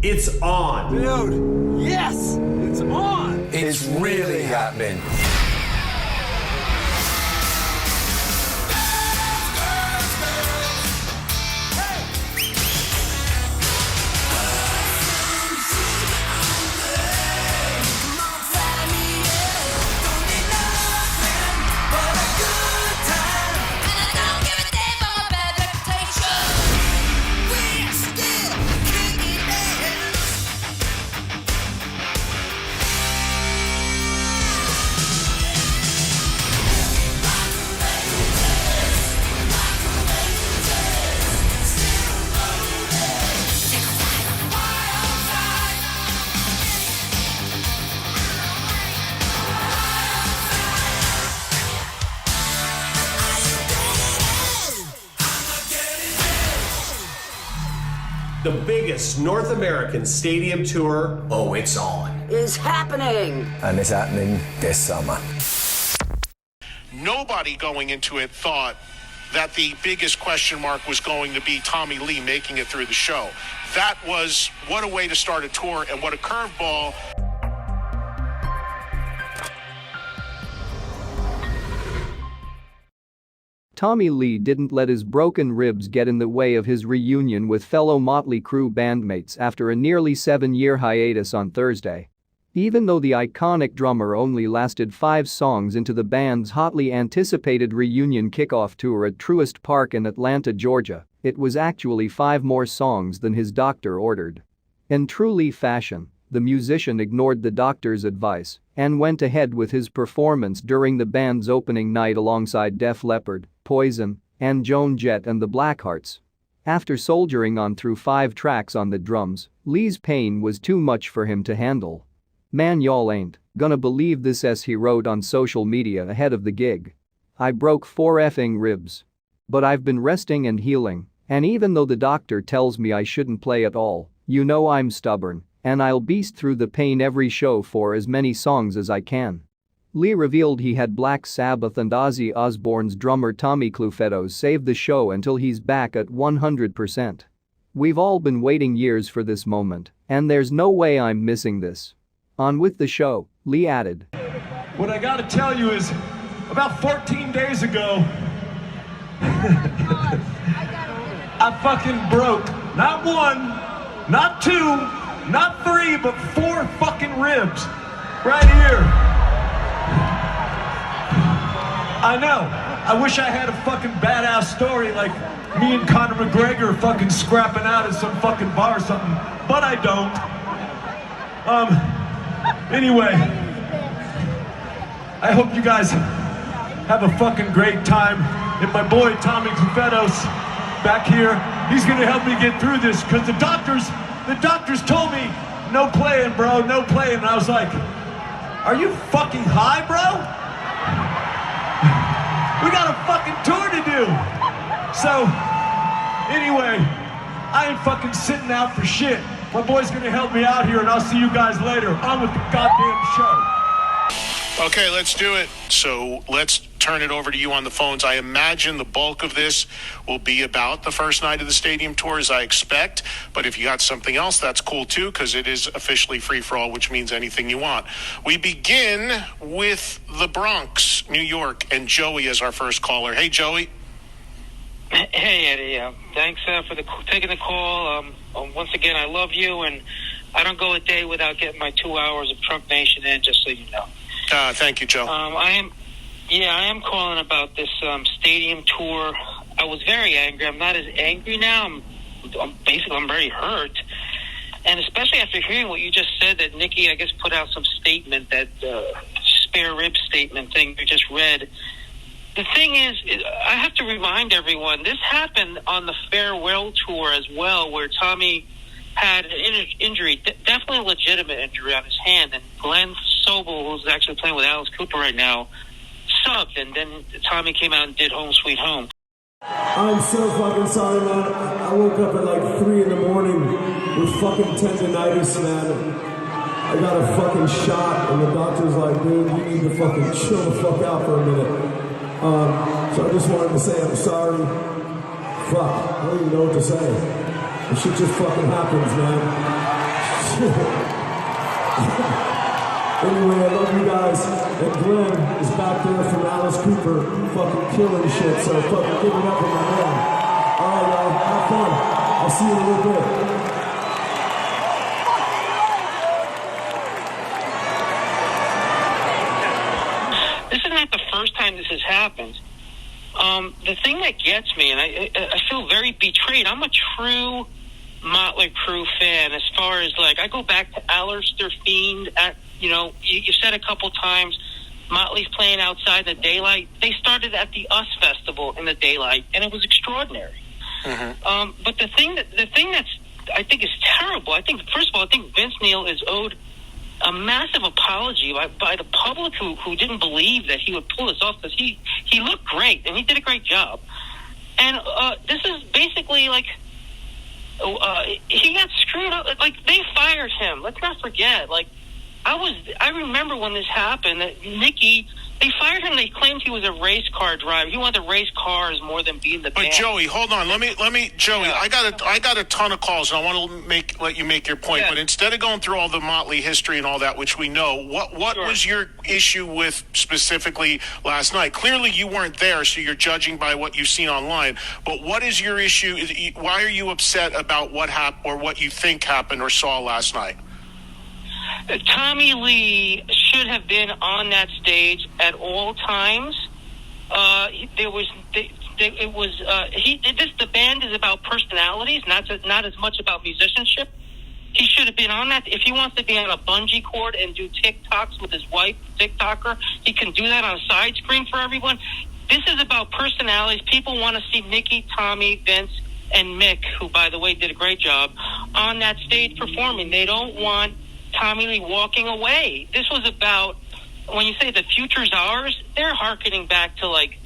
It's on. Dude, yes, it's on. It's really happening. The biggest North American stadium tour. Oh, it's on. Is happening. And it's happening this summer. Nobody going into it thought that the biggest question mark was going to be Tommy Lee making it through the show. That was, what a way to start a tour and what a curveball. Tommy Lee didn't let his broken ribs get in the way of his reunion with fellow Motley Crue bandmates after a nearly 7-year hiatus on Thursday. Even though the iconic drummer only lasted 5 songs into the band's hotly anticipated reunion kickoff tour at Truist Park in Atlanta, Georgia, it was actually 5 more songs than his doctor ordered. In true Lee fashion, the musician ignored the doctor's advice and went ahead with his performance during the band's opening night alongside Def Leppard, Poison, and Joan Jett and the Blackhearts. After soldiering on through 5 tracks on the drums, Lee's pain was too much for him to handle. "Man, y'all ain't gonna believe this," he wrote on social media ahead of the gig. "I broke 4 effing ribs. But I've been resting and healing, and even though the doctor tells me I shouldn't play at all, you know I'm stubborn, and I'll beast through the pain every show for as many songs as I can." Lee revealed he had Black Sabbath and Ozzy Osbourne's drummer Tommy Clufetto save the show until he's back at 100%. "We've all been waiting years for this moment, and there's no way I'm missing this." On with the show, Lee added, "What I gotta tell you is, about 14 days ago, I fucking broke, not 1, not 2, not 3, but 4 fucking ribs, right here. I know, I wish I had a fucking badass story like me and Conor McGregor fucking scrapping out at some fucking bar or something, but I don't. Anyway, I hope you guys have a fucking great time. And my boy Tommy Clufetto's back here. He's gonna help me get through this because the doctors told me no playing, bro, no playing. And I was like, are you fucking high, bro? We got a fucking tour to do. So, anyway, I ain't fucking sitting out for shit. My boy's gonna help me out here, and I'll see you guys later. On with the goddamn show. Okay, let's do it. So let's turn it over to you on the phones. I imagine the bulk of this will be about the first night of the stadium tour, as I expect. But if you got something else, that's cool too, because it is officially free for all, which means anything you want. We begin with the Bronx, New York, and Joey as our first caller. Hey, Joey. Hey, Eddie. Thanks for taking the call. Once again, I love you, and I don't go a day without getting my 2 hours of Trump Nation in, just so you know. Thank you, Joe. I am calling about this stadium tour. I was very angry. I'm not as angry now. I'm very hurt. And especially after hearing what you just said, that Nikki, I guess, put out some statement, that spare rib statement thing you just read. The thing is, I have to remind everyone, this happened on the farewell tour as well, where Tommy had an injury, definitely a legitimate injury on his hand, and Glenn Sobel, who's actually playing with Alice Cooper right now, subbed, and then Tommy came out and did Home Sweet Home. I'm so fucking sorry, man. I woke up at like 3 in the morning with fucking tendonitis, man. I got a fucking shot, and the doctor's like, dude, you need to fucking chill the fuck out for a minute. So I just wanted to say I'm sorry. Fuck, I don't even know what to say. This shit just fucking happens, man. Anyway, I love you guys. And Glenn is back there from Alice Cooper, fucking killing shit. So fucking give it up for my man. All right, y'all. Have fun. I'll see you in a little bit. This is not the first time this has happened. The thing that gets me, and I feel very betrayed. I'm a true Motley Crue fan. As far as like, I go back to Alistair Fiend. You said a couple times, Motley's playing outside the daylight. They started at the US Festival in the daylight, and it was extraordinary. Mm-hmm. But the thing that's I think is terrible. I think first of all, I think Vince Neil is owed a massive apology by the public who didn't believe that he would pull this off, because he looked great and he did a great job. And this is basically like he got screwed up. Like, they fired him. Let's not forget. Like, I remember when this happened that Nicky, they fired him. They claimed he was a race car driver. He wanted to race cars more than be in the band. But Joey, hold on. Let me, Joey. Yeah. I got a ton of calls, and I want to let you make your point. Yeah. But instead of going through all the Motley history and all that, which we know, what sure. was your issue with specifically last night? Clearly, you weren't there, so you're judging by what you've seen online. But what is your issue? Why are you upset about what happened or what you think happened or saw last night? Tommy Lee should have been on that stage at all times. The band is about personalities, not as much about musicianship. He should have been on that. If he wants to be on a bungee cord and do TikToks with his wife, TikToker, he can do that on a side screen for everyone. This is about personalities. People want to see Nicky, Tommy, Vince, and Mick, who, by the way, did a great job, on that stage performing. They don't want Tommy Lee walking away. This was about, when you say the future's ours, they're hearkening back to like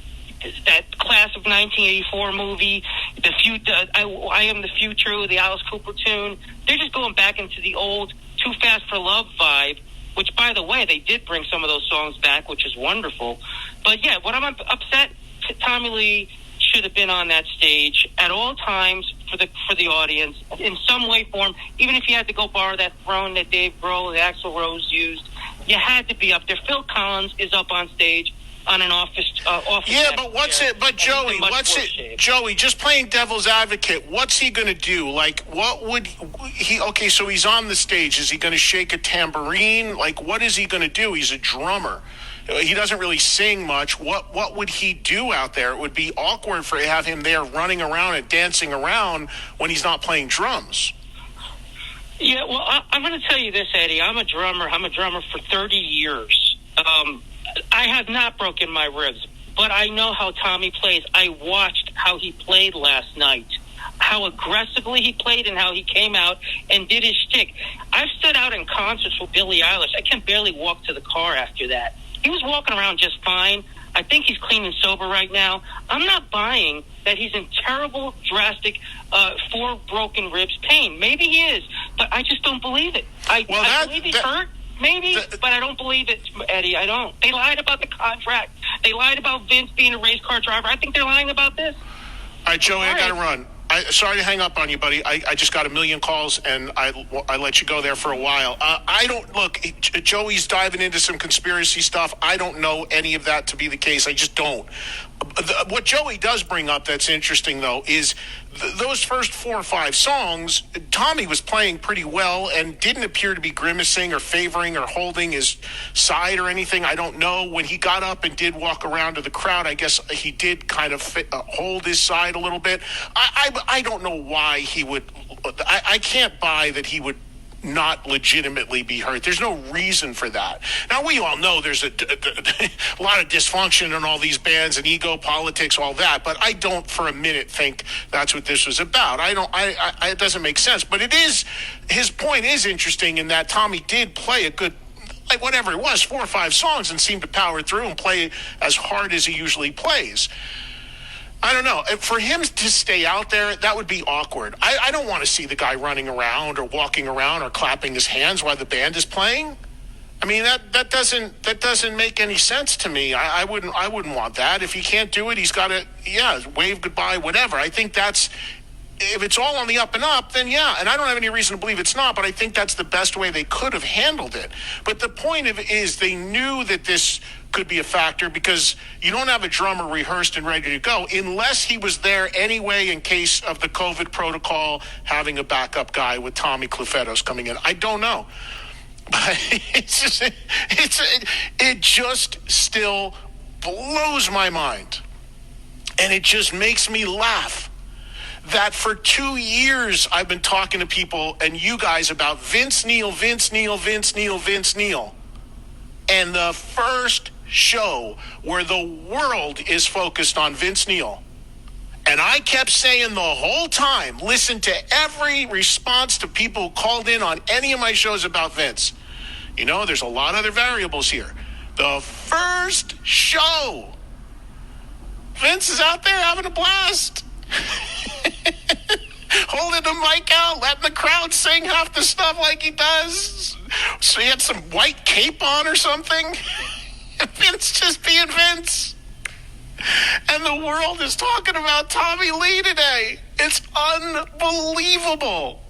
that class of 1984 movie, I Am the Future, the Alice Cooper tune. They're just going back into the old Too Fast for Love vibe, which, by the way, they did bring some of those songs back, which is wonderful. But yeah, what I'm upset, Tommy Lee should have been on that stage at all times for the audience in some way, form. Even if you had to go borrow that throne that Dave Grohl and Axl Rose used, you had to be up there. Phil Collins is up on stage on an office. Yeah, but what's it? But Joey, what's it? Shape. Joey, just playing devil's advocate. What's he going to do? Like, what would he? Okay, so he's on the stage. Is he going to shake a tambourine? Like, what is he going to do? He's a drummer. He doesn't really sing much. What would he do out there? It would be awkward for to have him there running around and dancing around when he's not playing drums. Yeah, well, I'm going to tell you this, Eddie. I'm a drummer for 30 years. I have not broken my ribs, but I know how Tommy plays. I watched how he played last night, how aggressively he played and how he came out and did his shtick. I've stood out in concerts with Billie Eilish. I can barely walk to the car after that. He was walking around just fine. I think he's clean and sober right now. I'm not buying that he's in terrible, drastic, 4 broken ribs pain. Maybe he is, but I just don't believe it. I believe he's hurt, maybe, but I don't believe it, Eddie. I don't. They lied about the contract. They lied about Vince being a race car driver. I think they're lying about this. All right, Joey, I got to run. Sorry to hang up on you, buddy. I just got a million calls, and I let you go there for a while. I don't look. Joey's diving into some conspiracy stuff. I don't know any of that to be the case. I just don't. What Joey does bring up that's interesting, though, is those first 4 or 5 songs, Tommy was playing pretty well and didn't appear to be grimacing or favoring or holding his side or anything. I don't know. When he got up and did walk around to the crowd, I guess he did kind of hold his side a little bit. I don't know why he would. I can't buy that he would not legitimately be hurt. There's no reason for that. Now, we all know there's a lot of dysfunction in all these bands and ego politics, all that, but I don't for a minute think that's what this was about. It doesn't make sense, but it is, his point is interesting in that Tommy did play a good, like whatever it was, 4 or 5 songs and seemed to power through and play as hard as he usually plays. I don't know. For him to stay out there, that would be awkward. I don't want to see the guy running around or walking around or clapping his hands while the band is playing. I mean, that doesn't make any sense to me. I wouldn't want that. If he can't do it, he's got to, wave goodbye, whatever. I think that's if it's all on the up and up, then yeah. And I don't have any reason to believe it's not, but I think that's the best way they could have handled it. But the point of it is they knew that this could be a factor because you don't have a drummer rehearsed and ready to go unless he was there anyway in case of the COVID protocol, having a backup guy with Tommy Clufetos coming in. I don't know. But it just still blows my mind. And it just makes me laugh that for 2 years I've been talking to people and you guys about Vince Neil. And the first show where the world is focused on Vince Neil. And I kept saying the whole time, listen to every response to people who called in on any of my shows about Vince. You know, there's a lot of other variables here. The first show, Vince is out there having a blast. Holding the mic out, letting the crowd sing half the stuff like he does. So he had some white cape on or something. Vince just being Vince. And the world is talking about Tommy Lee today. It's unbelievable.